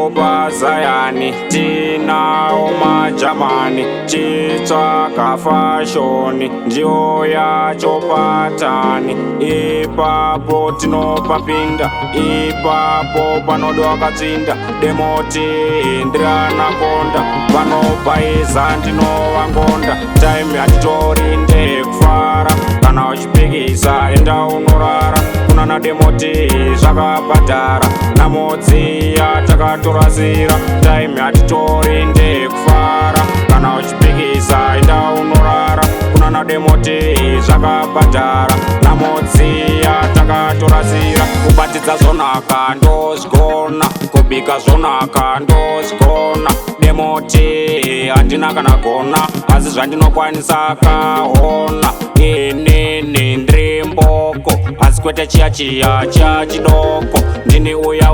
topa Zayani tinawo majamani chitsvaka fashoni ndiyo yacho patani ipapo tinopapinda ipapo panodwa katsinda demoti ndiranakonda vanopaiza ndinovangonda time yatitori ndekufara kana uchipikisa enda unorara kunana demoti zvakabhadhara namodziya takatorasira time yatitori ndekufara kana uchipikisa enda unorara kunana demoti zvakabhadhara namodziya takatorasira kubatidza zvonaka ndozvigona kubika zvonaka ndozvigona demoti handina kana gona asi zvandinokwanisa kaona inini ndiri mboko asi kwete chiya chachidoko ndini uya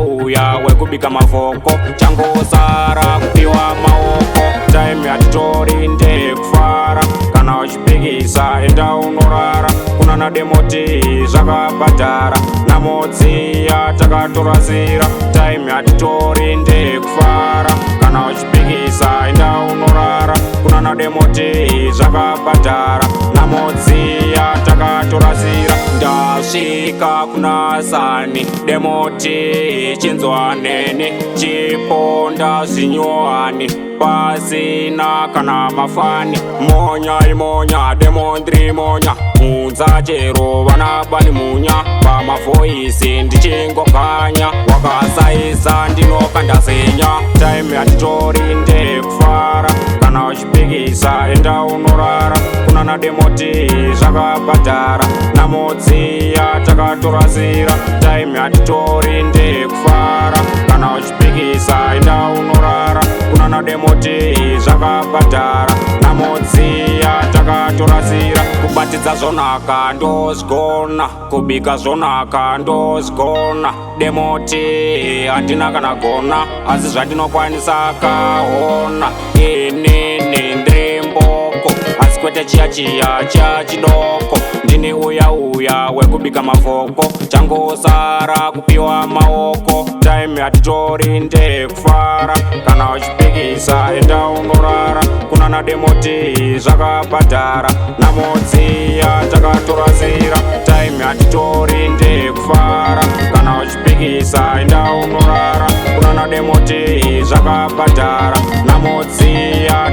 wekubika mavhoko changosara kupiwa maoko time yatitori ndekufara kana uchipikisa enda unorara kunana demoti zvakabhadhara namodziya takatorasira time yatitori ndekufara kana uchipikisa enda unorara kunana demoti zvakabhadhara namodziya takatorasira ndasvika kuna sani demoti chinzwaneni chiponda zvinyohani pasina kana mafani monya imonya demondri monya unza chero vana bani munya pamavhoisi ndichingokanya wakasaisa ndinokandasenya time yatitori ndekufara kana uchipikisa enda unorara kunana demoti zvakabhadhara namodziya takatorasira time yatitori ndekufara kana uchipikisa enda unorara kunana demoti zvakabhadhara namodziya takatorasira kubatidza zvonaka ndozvigona kubika zvonaka ndozvigona demoti handina kana gona asi zvandinokwanisa kaona inini ndiri mboko asi kwete chiya chachidoko ndini uya wekubika mavhoko changosara kupiwa maoko time yatitori ndekufara kana uchipikisa enda unorara kunana demoti zvakabhadhara namodziya takatorasira time yatitori ndekufara kana uchipikisa enda unorara kunana demoti zvakabhadhara namodziya